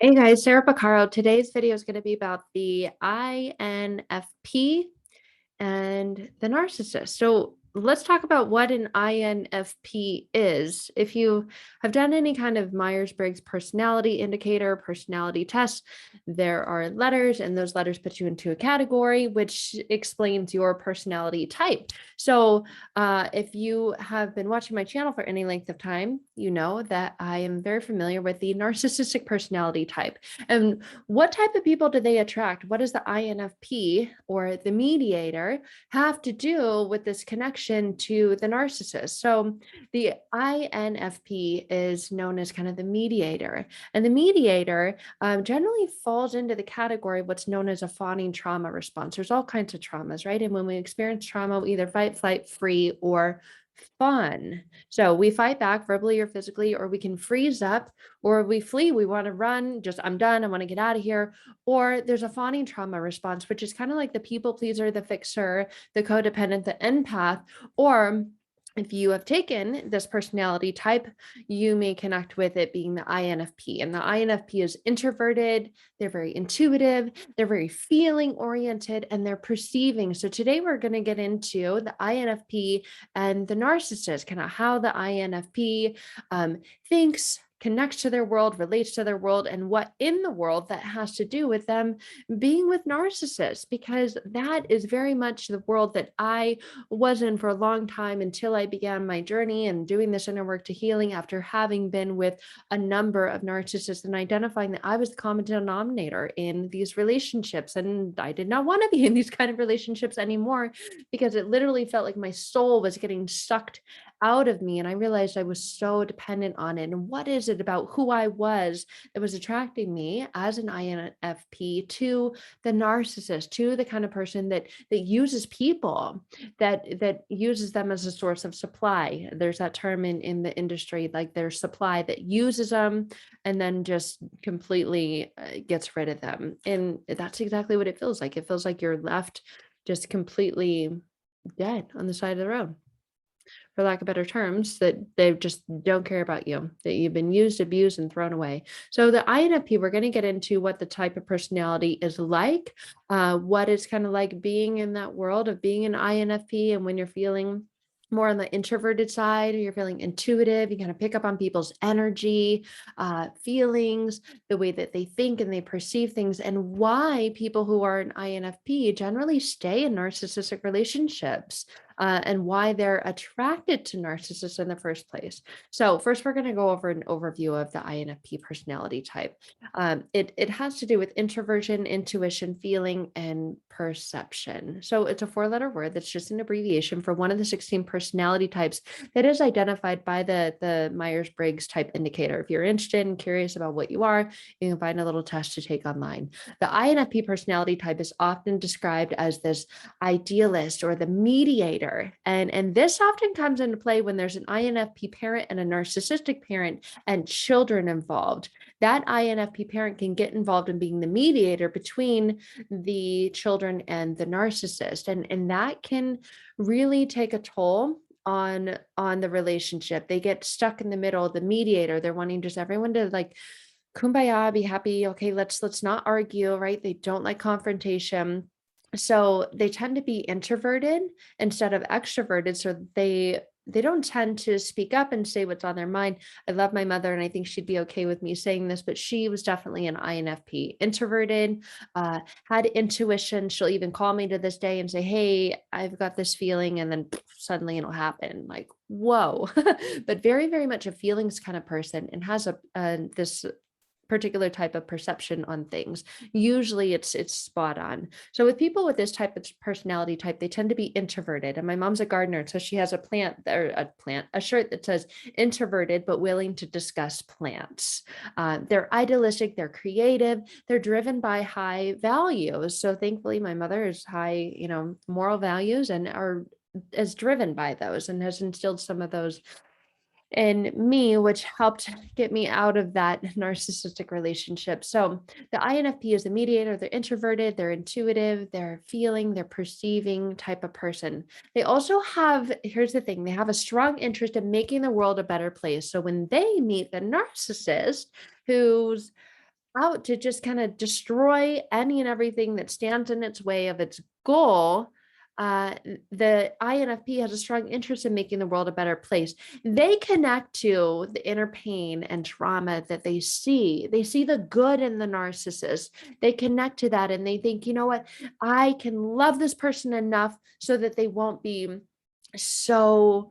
Hey guys, Sarah Picaro. Today's video is going to be about the INFP and the narcissist. So let's talk about what an INFP is. If you have done any kind of Myers-Briggs personality indicator, personality test, there are letters, and those letters put you into a category, which explains your personality type. So if you have been watching my channel for any length of time, you know that I am very familiar with the narcissistic personality type. And what type of people do they attract? What does the INFP or the mediator have to do with this connection to the narcissist? So the INFP is known as kind of the mediator, and the mediator generally falls into the category of what's known as a fawning trauma response. There's all kinds of traumas, right? And when we experience trauma, we either fight, flight, free, or fun. So we fight back verbally or physically, or we can freeze up, or we flee. We want to run, just I'm done. I want to get out of here. Or there's a fawning trauma response, which is kind of like the people pleaser, the fixer, the codependent, the empath. Or if you have taken this personality type, you may connect with it being the INFP. And the INFP is introverted, they're very intuitive, they're very feeling oriented, and they're perceiving. So today we're going to get into the INFP and the narcissist, kind of how the INFP thinks, connects to their world, relates to their world, and what in the world that has to do with them being with narcissists, because that is very much the world that I was in for a long time until I began my journey and doing this inner work to healing after having been with a number of narcissists and identifying that I was the common denominator in these relationships. And I did not want to be in these kind of relationships anymore because it literally felt like my soul was getting sucked out of me. And I realized I was so dependent on it. And what is it about who I was that was attracting me as an INFP to the narcissist, to the kind of person that uses people, that uses them as a source of supply. There's that term in the industry, like there's supply that uses them and then just completely gets rid of them. And that's exactly what it feels like. It feels like you're left just completely dead on the side of the road, for lack of better terms, that they just don't care about you, that you've been used, abused, and thrown away. So the INFP, we're going to get into what the type of personality is like, what it's kind of like being in that world of being an INFP, and when you're feeling more on the introverted side, or you're feeling intuitive, you kind of pick up on people's energy, feelings, the way that they think and they perceive things, and why people who are an INFP generally stay in narcissistic relationships, and why they're attracted to narcissists in the first place. So first, we're going to go over an overview of the INFP personality type. It has to do with introversion, intuition, feeling, and perception. So it's a four-letter word that's just an abbreviation for one of the 16 personality types that is identified by the Myers-Briggs type indicator. If you're interested and curious about what you are, you can find a little test to take online. The INFP personality type is often described as this idealist or the mediator. And this often comes into play when there's an INFP parent and a narcissistic parent and children involved. That INFP parent can get involved in being the mediator between the children and the narcissist. And that can really take a toll on the relationship. They get stuck in the middle, the mediator, they're wanting just everyone to like kumbaya, be happy. Okay, let's not argue, right? They don't like confrontation. So they tend to be introverted instead of extroverted. So they don't tend to speak up and say what's on their mind. I love my mother, and I think she'd be okay with me saying this, but she was definitely an INFP, introverted, had intuition. She'll even call me to this day and say, "Hey, I've got this feeling," and then suddenly it'll happen. Like, whoa! But very, very much a feelings kind of person, and has a this particular type of perception on things. Usually it's spot on. So with people with this type of personality type, they tend to be introverted. And my mom's a gardener, so she has a shirt that says introverted but willing to discuss plants. They're idealistic, they're creative, they're driven by high values. So thankfully my mother is high, moral values, and is driven by those and has instilled some of those in me, which helped get me out of that narcissistic relationship. So the INFP is a mediator. They're introverted, they're intuitive, they're feeling, they're perceiving type of person. They also have, here's the thing, they have a strong interest in making the world a better place. So when they meet the narcissist, who's out to just kind of destroy any and everything that stands in its way of its goal, the INFP has a strong interest in making the world a better place. They connect to the inner pain and trauma that they see. They see the good in the narcissist. They connect to that and they think, you know what, I can love this person enough so that they won't be so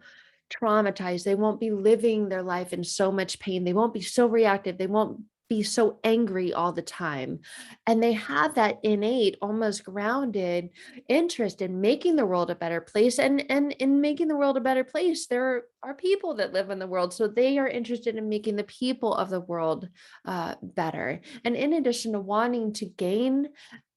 traumatized. They won't be living their life in so much pain. They won't be so reactive. They won't be so angry all the time. And they have that innate, almost grounded interest in making the world a better place. And in making the world a better place, there are people that live in the world. So they are interested in making the people of the world better. And in addition to wanting to gain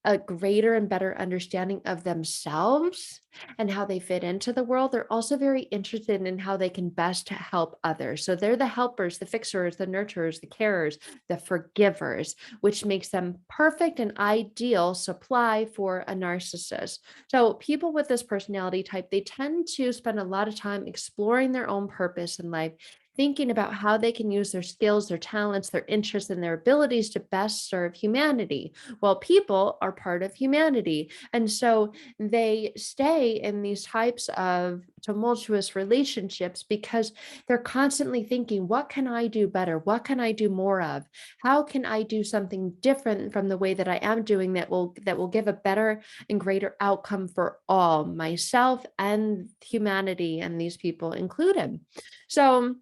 a greater and better understanding of themselves and how they fit into the world, they're also very interested in how they can best help others. So they're the helpers, the fixers, the nurturers, the carers, the forgivers, which makes them perfect and ideal supply for a narcissist. So people with this personality type, they tend to spend a lot of time exploring their own purpose in life, thinking about how they can use their skills, their talents, their interests, and their abilities to best serve humanity. Well, people are part of humanity. And so they stay in these types of tumultuous relationships because they're constantly thinking, what can I do better? What can I do more of? How can I do something different from the way that I am doing that will give a better and greater outcome for all, myself and humanity and these people included? So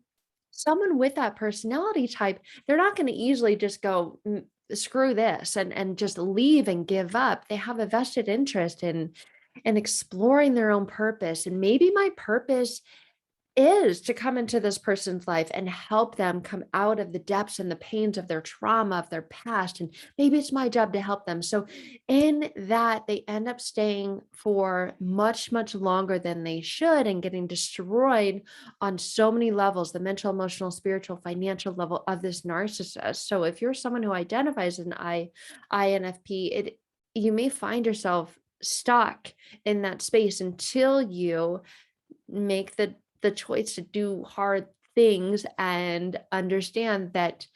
someone with that personality type, they're not going to easily just go, screw this and just leave and give up. They have a vested interest in exploring their own purpose. And maybe my purpose is to come into this person's life and help them come out of the depths and the pains of their trauma, of their past. And maybe it's my job to help them. So, in that, they end up staying for much, much longer than they should and getting destroyed on so many levels, the mental, emotional, spiritual, financial level of this narcissist. So, if you're someone who identifies as an INFP, you may find yourself stuck in that space until you make the choice to do hard things and understand that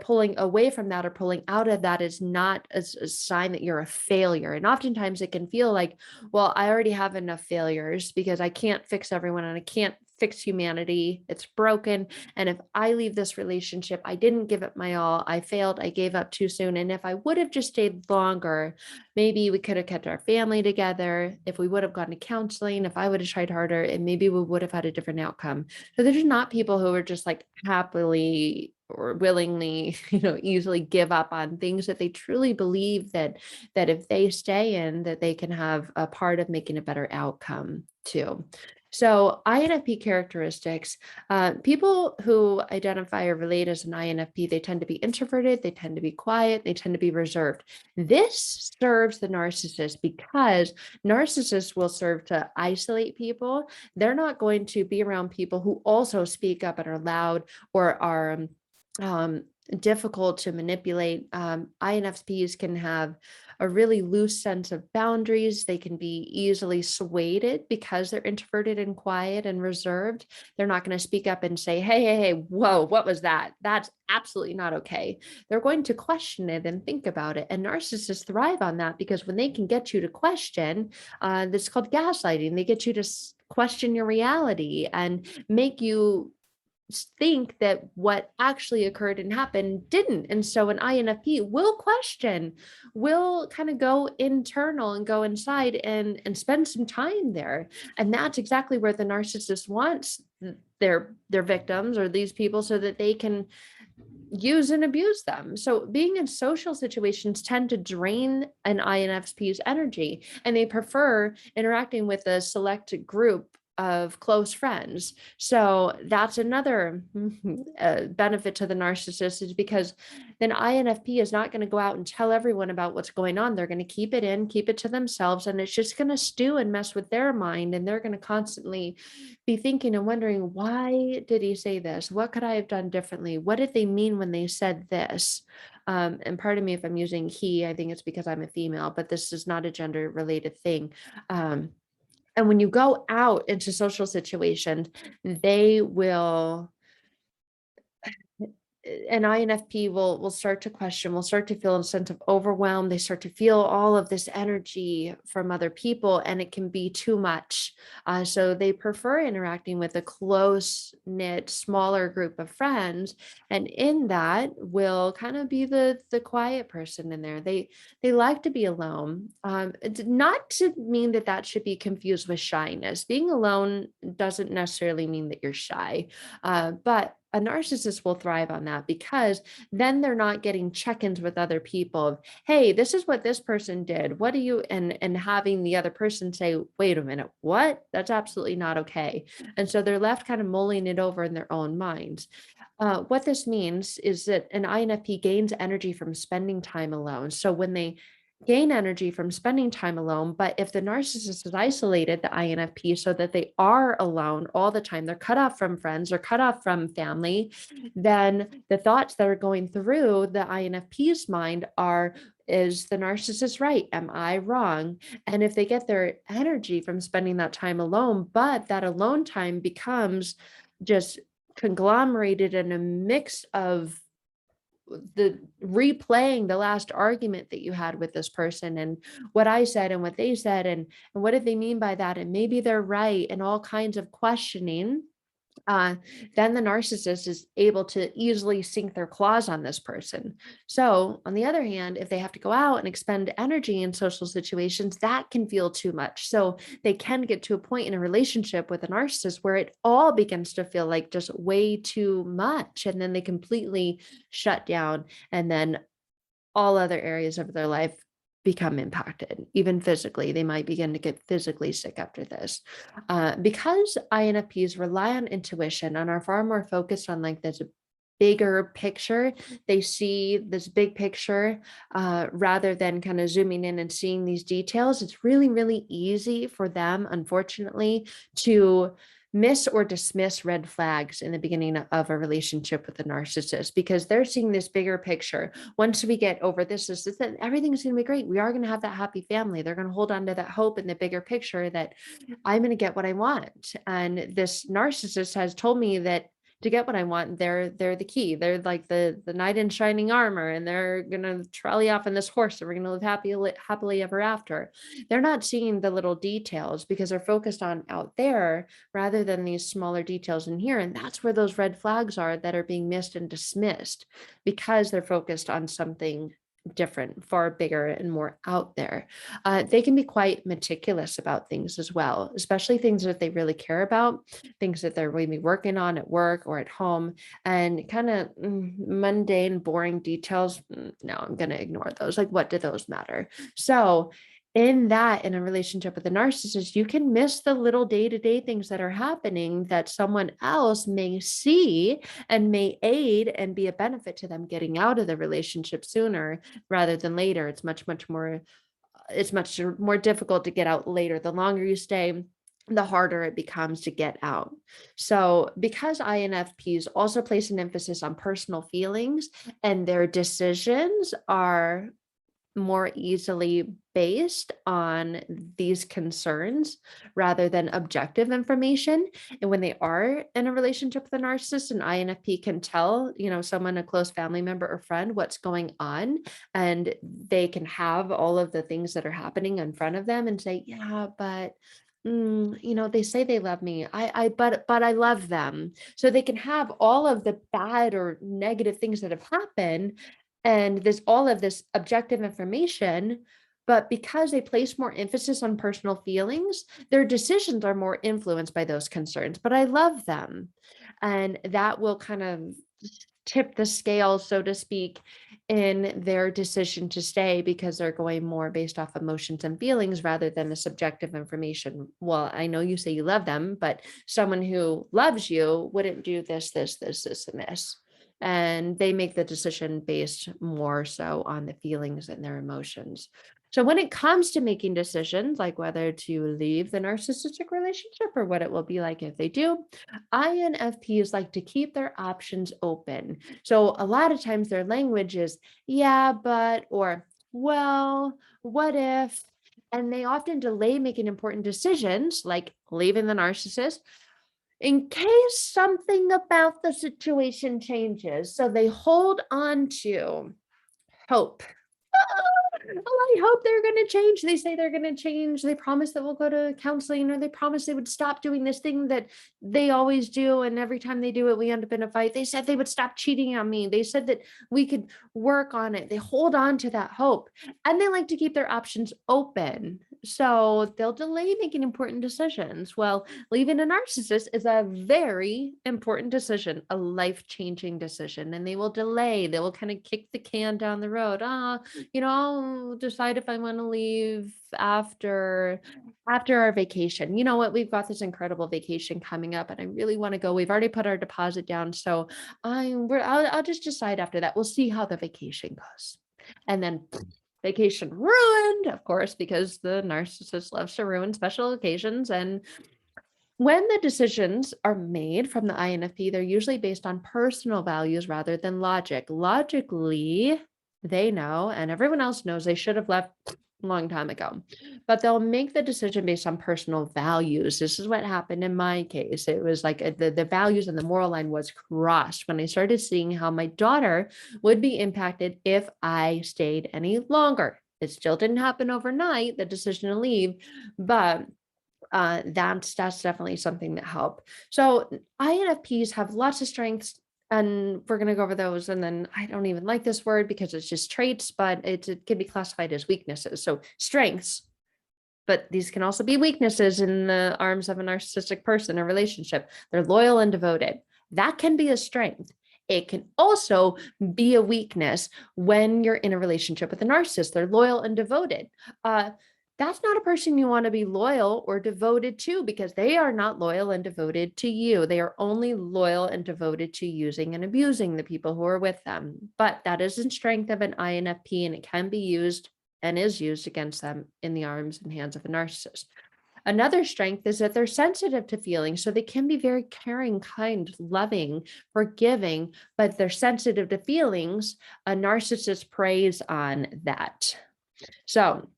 pulling away from that or pulling out of that is not a sign that you're a failure. And oftentimes it can feel like, well, I already have enough failures because I can't fix everyone and I can't fix humanity. It's broken. And if I leave this relationship, I didn't give it my all. I failed. I gave up too soon. And if I would have just stayed longer, maybe we could have kept our family together. If we would have gone to counseling, if I would have tried harder, and maybe we would have had a different outcome. So there's not people who are just like happily or willingly, easily give up on things that they truly believe that if they stay in, that they can have a part of making a better outcome too. So INFP characteristics, people who identify or relate as an INFP, they tend to be introverted, they tend to be quiet, they tend to be reserved. This serves the narcissist because narcissists will serve to isolate people. They're not going to be around people who also speak up and are loud or are um, difficult to manipulate. INFPs can have a really loose sense of boundaries. They can be easily swayed because they're introverted and quiet and reserved. They're not going to speak up and say, hey, whoa, what was that? That's absolutely not okay. They're going to question it and think about it. And narcissists thrive on that because when they can get you to question, this is called gaslighting. They get you to question your reality and make you think that what actually occurred and happened didn't. And so an INFP will question, will kind of go internal and go inside and spend some time there. And that's exactly where the narcissist wants their victims or these people so that they can use and abuse them. So being in social situations tend to drain an INFP's energy, and they prefer interacting with a select group of close friends. So that's another benefit to the narcissist, is because then INFP is not going to go out and tell everyone about what's going on. They're going to keep it in, keep it to themselves, and it's just going to stew and mess with their mind. And they're going to constantly be thinking and wondering, why did he say this? What could I have done differently? What did they mean when they said this? And pardon me if I'm using he, I think it's because I'm a female, but this is not a gender related thing. And when you go out into social situations, they will an INFP will start to question, will start to feel a sense of overwhelm. They start to feel all of this energy from other people, and it can be too much. So they prefer interacting with a close knit, smaller group of friends, and in that will kind of be the quiet person in there. They like to be alone. It's not to mean that that should be confused with shyness. Being alone doesn't necessarily mean that you're shy, but a narcissist will thrive on that because then they're not getting check-ins with other people of, hey, this is what this person did. What do you, and having the other person say, wait a minute, what? That's absolutely not okay. And so they're left kind of mulling it over in their own minds. What this means is that an INFP gains energy from spending time alone. So when they gain energy from spending time alone, but if the narcissist is isolated, the INFP, so that they are alone all the time, they're cut off from friends or cut off from family, then the thoughts that are going through the INFP's mind are, is the narcissist right? Am I wrong? And if they get their energy from spending that time alone, but that alone time becomes just conglomerated in a mix of the replaying the last argument that you had with this person and what I said and what they said and what did they mean by that, and maybe they're right, and all kinds of questioning, uh, then the narcissist is able to easily sink their claws on this person. So, on the other hand, if they have to go out and expend energy in social situations, that can feel too much. So, they can get to a point in a relationship with a narcissist where it all begins to feel like just way too much. And then they completely shut down. And then all other areas of their life become impacted, even physically. They might begin to get physically sick after this. Because INFPs rely on intuition and are far more focused on like this bigger picture, they see this big picture rather than kind of zooming in and seeing these details. It's really, really easy for them, unfortunately, to miss or dismiss red flags in the beginning of a relationship with a narcissist because they're seeing this bigger picture. Once we get over this, then everything's going to be great. We are going to have that happy family. They're going to hold on to that hope in the bigger picture that I'm going to get what I want. And this narcissist has told me that to get what I want, they're the key. They're like the knight in shining armor, and they're gonna trolley off on this horse, and we're gonna live happily ever after. They're not seeing the little details because they're focused on out there rather than these smaller details in here. And that's where those red flags are that are being missed and dismissed because they're focused on something different, far bigger and more out there. They can be quite meticulous about things as well, especially things that they really care about, things that they're going to be working on at work or at home, and kind of mundane, boring details. No, I'm going to ignore those. Like, what do those matter? So, in a relationship with a narcissist, you can miss the little day-to-day things that are happening that someone else may see and may aid and be a benefit to them getting out of the relationship sooner rather than later. It's much more difficult to get out later. The longer you stay, the harder it becomes to get out. So, because INFPs also place an emphasis on personal feelings and their decisions are more easily based on these concerns rather than objective information. And when they are in a relationship with a narcissist, an INFP can tell, someone, a close family member or friend, what's going on. And they can have all of the things that are happening in front of them and say, yeah, but they say they love me. But I love them. So they can have all of the bad or negative things that have happened and there's all of this objective information, but because they place more emphasis on personal feelings, their decisions are more influenced by those concerns. But I love them. And that will kind of tip the scale, so to speak, in their decision to stay because they're going more based off emotions and feelings rather than the subjective information. Well, I know you say you love them, but someone who loves you wouldn't do this, and this. And they make the decision based more so on the feelings and their emotions. So when it comes to making decisions, like whether to leave the narcissistic relationship or what it will be like if they do, INFPs like to keep their options open. So a lot of times their language is, yeah, but, or, well, what if? And they often delay making important decisions like leaving the narcissist in case something about the situation changes. So they hold on to hope. Oh, I hope they're going to change. They say they're going to change. They promise that we'll go to counseling, or they promise they would stop doing this thing that they always do. And every time they do it, we end up in a fight. They said they would stop cheating on me. They said that we could work on it. They hold on to that hope, and they like to keep their options open. So they'll delay making important decisions. Well, leaving a narcissist is a very important decision, a life-changing decision, and they will delay. They will kind of kick the can down the road. I'll decide if I want to leave after our vacation. You know what? We've got this incredible vacation coming up, and I really want to go. We've already put our deposit down, so I'll just decide after that. We'll see how the vacation goes, and then vacation ruined, of course, because the narcissist loves to ruin special occasions. And when the decisions are made from the INFP, they're usually based on personal values rather than logic. Logically, they know, and everyone else knows, they should have left a long time ago, but they'll make the decision based on personal values. This is what happened in my case. It was like the values and the moral line was crossed when I started seeing how my daughter would be impacted if I stayed any longer. It still didn't happen overnight, the decision to leave, but that's definitely something that helped. So INFPs have lots of strengths, and we're going to go over those. And then I don't even like this word because it's just traits, but it can be classified as weaknesses. So strengths, but these can also be weaknesses in the arms of a narcissistic person or relationship. They're loyal and devoted. That can be a strength. It can also be a weakness when you're in a relationship with a narcissist. They're loyal and devoted. That's not a person you want to be loyal or devoted to, because they are not loyal and devoted to you. They are only loyal and devoted to using and abusing the people who are with them. But that is the strength of an INFP, and it can be used and is used against them in the arms and hands of a narcissist. Another strength is that they're sensitive to feelings. So they can be very caring, kind, loving, forgiving, but they're sensitive to feelings. A narcissist preys on that. So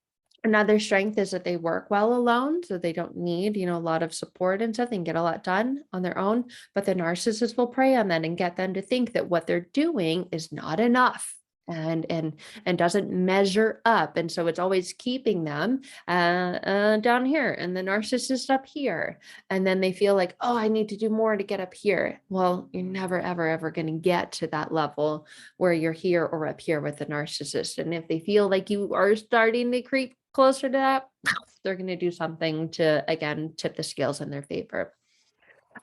another strength is that they work well alone, so they don't need, a lot of support and stuff. They can get a lot done on their own, but the narcissist will prey on that and get them to think that what they're doing is not enough and doesn't measure up. And so it's always keeping them down here, and the narcissist up here. And then they feel like, oh, I need to do more to get up here. Well, you're never, ever, ever going to get to that level where you're here or up here with the narcissist. And if they feel like you are starting to creep closer to that, they're going to do something to, again, tip the scales in their favor.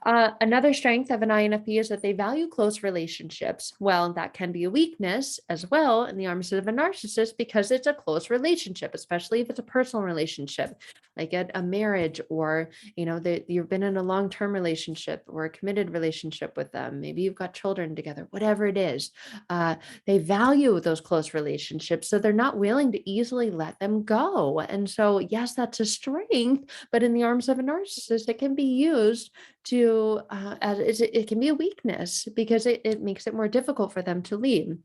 Another strength of an INFP is that they value close relationships. Well, that can be a weakness as well in the arms of a narcissist, because it's a close relationship, especially if it's a personal relationship, like a marriage, or, you've been in a long-term relationship or a committed relationship with them. Maybe you've got children together, whatever it is. They value those close relationships, so they're not willing to easily let them go. And so, yes, that's a strength, but in the arms of a narcissist, it can be used to it can be a weakness, because it makes it more difficult for them to leave.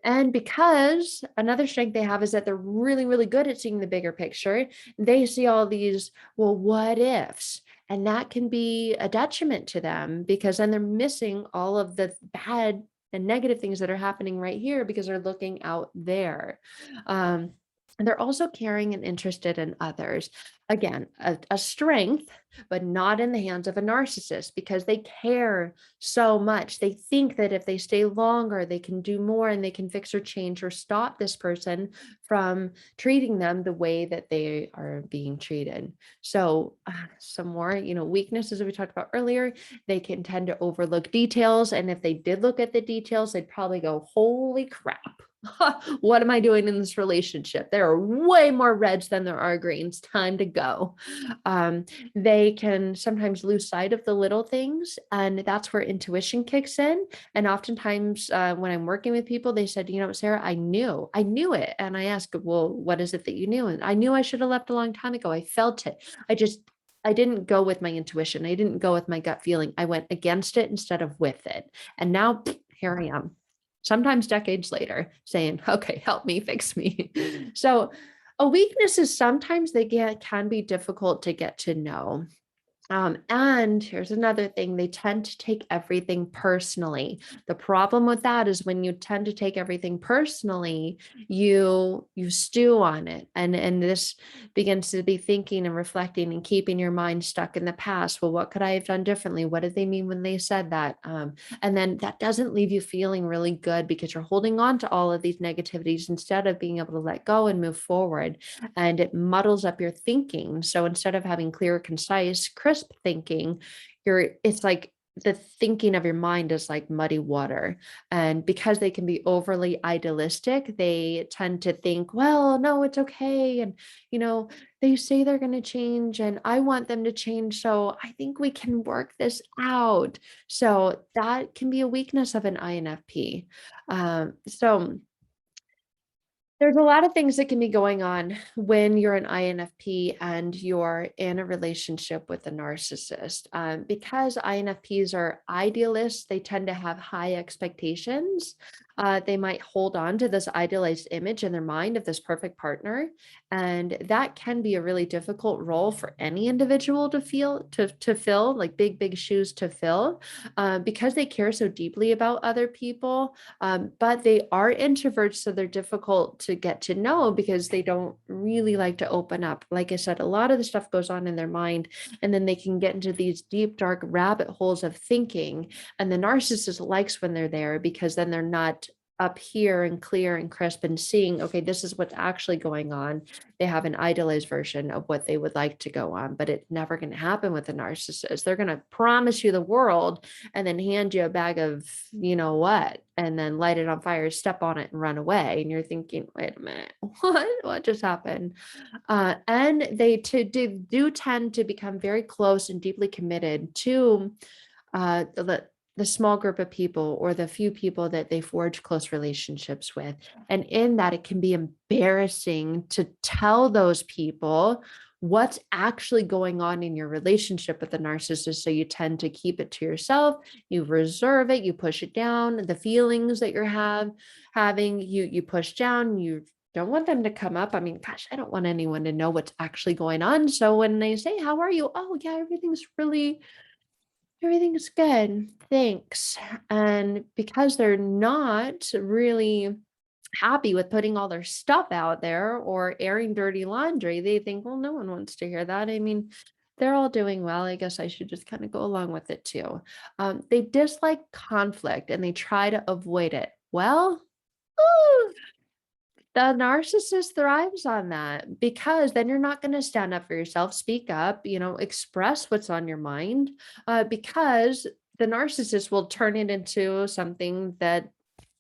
And because another strength they have is that they're really, really good at seeing the bigger picture. They see all these, well, what ifs, and that can be a detriment to them, because then they're missing all of the bad and negative things that are happening right here because they're looking out there. And they're also caring and interested in others. Again, a strength, but not in the hands of a narcissist, because they care so much. They think that if they stay longer, they can do more, and they can fix or change or stop this person from treating them the way that they are being treated. So some more, weaknesses that we talked about earlier, they can tend to overlook details. And if they did look at the details, they'd probably go, holy crap. What am I doing in this relationship? There are way more reds than there are greens. Time to go. They can sometimes lose sight of the little things, and that's where intuition kicks in. And oftentimes when I'm working with people, they said, Sarah, I knew it. And I ask, well, what is it that you knew? And I knew I should have left a long time ago. I felt it. I didn't go with my intuition. I didn't go with my gut feeling. I went against it instead of with it. And now here I am, sometimes decades later, saying, okay, help me, fix me. So a weakness is sometimes can be difficult to get to know. And here's another thing, they tend to take everything personally. The problem with that is when you tend to take everything personally, you stew on it. And this begins to be thinking and reflecting and keeping your mind stuck in the past. Well, what could I have done differently? What did they mean when they said that? And then that doesn't leave you feeling really good because you're holding on to all of these negativities instead of being able to let go and move forward, and it muddles up your thinking. So instead of having clear, concise, crisp thinking, it's like the thinking of your mind is like muddy water. And because they can be overly idealistic, they tend to think, well, no, it's okay. And, you know, they say they're going to change and I want them to change. So I think we can work this out. So that can be a weakness of an INFP. So there's a lot of things that can be going on when you're an INFP and you're in a relationship with a narcissist. Because INFPs are idealists, they tend to have high expectations. They might hold on to this idealized image in their mind of this perfect partner. And that can be a really difficult role for any individual to fill, like big shoes to fill, because they care so deeply about other people. But they are introverts, so they're difficult to get to know because they don't really like to open up. Like I said, a lot of the stuff goes on in their mind, and then they can get into these deep, dark rabbit holes of thinking. And the narcissist likes when they're there because then they're not up here and clear and crisp and seeing, okay, this is what's actually going on. They have an idealized version of what they would like to go on, but it's never going to happen with a narcissist. They're going to promise you the world and then hand you a bag of you know what, and then light it on fire, step on it and run away. And you're thinking, wait a minute, what just happened? And they do tend to become very close and deeply committed to the small group of people or the few people that they forge close relationships with. And in that, it can be embarrassing to tell those people what's actually going on in your relationship with the narcissist. So you tend to keep it to yourself, you reserve it, you push it down, the feelings that having, you push down, you don't want them to come up. I mean, gosh, I don't want anyone to know what's actually going on. So when they say, how are you? Oh yeah, everything's good. Thanks. And because they're not really happy with putting all their stuff out there or airing dirty laundry, they think, well, no one wants to hear that. I mean, they're all doing well. I guess I should just kind of go along with it too. They dislike conflict and they try to avoid it. Well, the narcissist thrives on that because then you're not going to stand up for yourself, speak up, express what's on your mind, because the narcissist will turn it into something that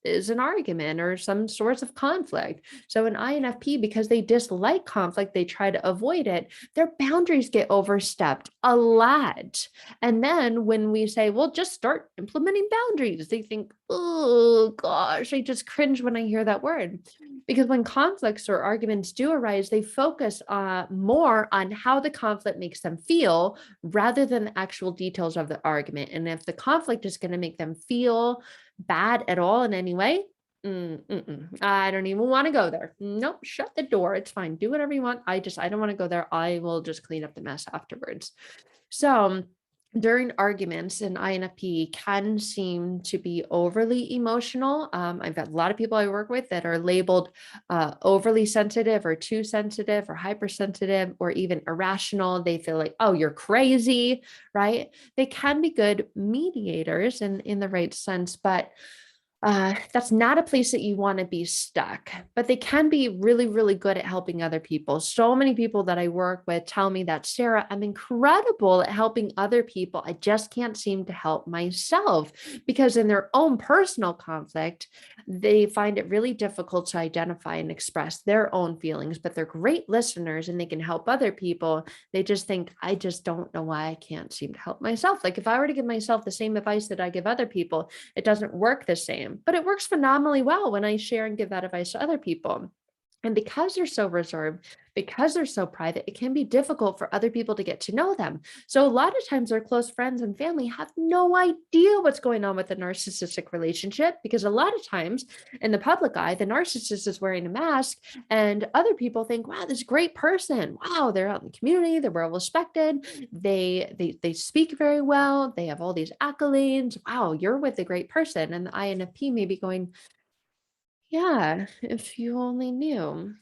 is an argument or some sorts of conflict. So an INFP, because they dislike conflict, they try to avoid it. Their boundaries get overstepped a lot. And then when we say, well, just start implementing boundaries, they think, oh gosh, I just cringe when I hear that word. Because when conflicts or arguments do arise, they focus more on how the conflict makes them feel rather than the actual details of the argument. And if the conflict is going to make them feel bad at all in any way, I don't even want to go there. Nope, shut the door. It's fine. Do whatever you want. I don't want to go there. I will just clean up the mess afterwards. So during arguments, an INFP can seem to be overly emotional. I've got a lot of people I work with that are labeled overly sensitive or too sensitive or hypersensitive or even irrational. They feel like, oh, you're crazy, right? They can be good mediators in the right sense, but that's not a place that you want to be stuck, but they can be really, really good at helping other people. So many people that I work with tell me that, Sarah, I'm incredible at helping other people. I just can't seem to help myself because in their own personal conflict, they find it really difficult to identify and express their own feelings, but they're great listeners and they can help other people. They just think, I just don't know why I can't seem to help myself. Like if I were to give myself the same advice that I give other people, it doesn't work the same, but it works phenomenally well when I share and give that advice to other people. And because they're so reserved, because they're so private, it can be difficult for other people to get to know them. So a lot of times their close friends and family have no idea what's going on with the narcissistic relationship, because a lot of times in the public eye, the narcissist is wearing a mask and other people think, wow, this great person. Wow, they're out in the community, they're well respected. They speak very well. They have all these accolades. Wow, you're with a great person. And the INFP may be going, yeah, if you only knew.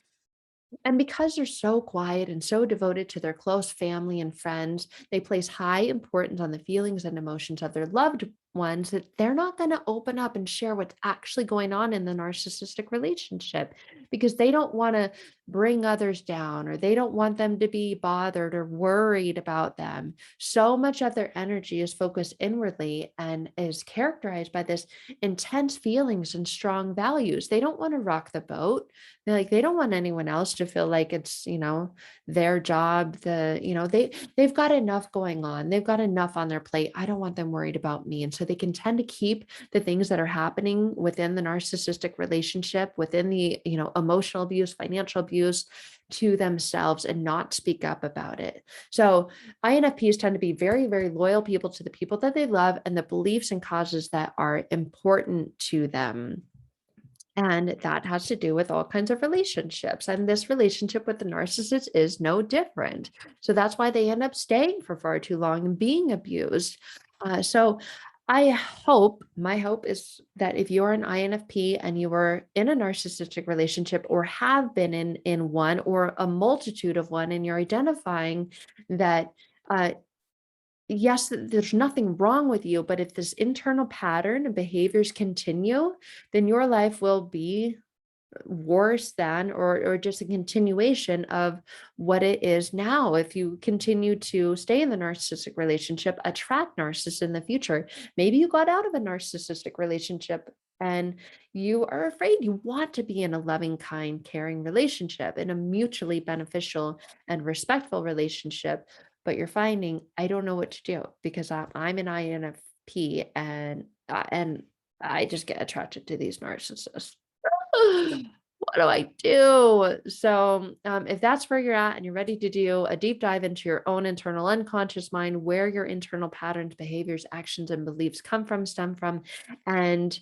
And because they're so quiet and so devoted to their close family and friends, they place high importance on the feelings and emotions of their loved ones, that they're not going to open up and share what's actually going on in the narcissistic relationship, because they don't want to bring others down, or they don't want them to be bothered or worried about them. So much of their energy is focused inwardly and is characterized by this intense feelings and strong values. They don't want to rock the boat. They don't want anyone else to feel like it's, their job. They've got enough going on. They've got enough on their plate. I don't want them worried about me. And so they can tend to keep the things that are happening within the narcissistic relationship, within the, emotional abuse, financial abuse, to themselves, and not speak up about it. So INFPs tend to be very, very loyal people to the people that they love and the beliefs and causes that are important to them. And that has to do with all kinds of relationships. And this relationship with the narcissist is no different. So that's why they end up staying for far too long and being abused. So my hope is that if you're an INFP and you are in a narcissistic relationship, or have been in one, or a multitude of one, and you're identifying that, uh, yes, there's nothing wrong with you, but if this internal pattern and behaviors continue, then your life will be worse than, or just a continuation of what it is now. If you continue to stay in the narcissistic relationship, attract narcissists in the future. Maybe you got out of a narcissistic relationship and you are afraid. You want to be in a loving, kind, caring relationship, in a mutually beneficial and respectful relationship, but you're finding, I don't know what to do, because I'm an INFP, and I just get attracted to these narcissists. What do I do? So, if that's where you're at and you're ready to do a deep dive into your own internal unconscious mind, where your internal patterns, behaviors, actions, and beliefs stem from, and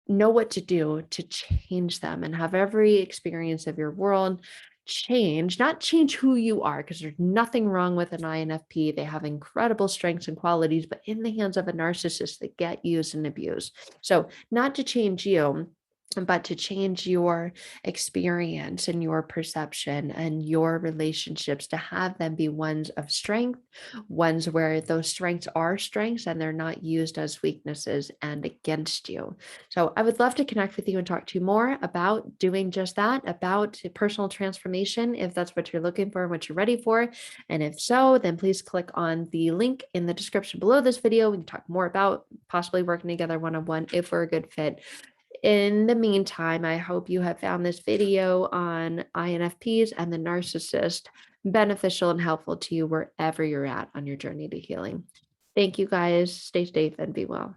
know what to do to change them, and have every experience of your world change, not change who you are, because there's nothing wrong with an INFP. They have incredible strengths and qualities, but in the hands of a narcissist, they get used and abused. So, not to change you, but to change your experience and your perception and your relationships, to have them be ones of strength, ones where those strengths are strengths and they're not used as weaknesses and against you. So I would love to connect with you and talk to you more about doing just that, about personal transformation, if that's what you're looking for and what you're ready for. And if so, then please click on the link in the description below this video. We can talk more about possibly working together one-on-one if we're a good fit. In the meantime, I hope you have found this video on INFPs and the narcissist beneficial and helpful to you wherever you're at on your journey to healing. Thank you guys. Stay safe and be well.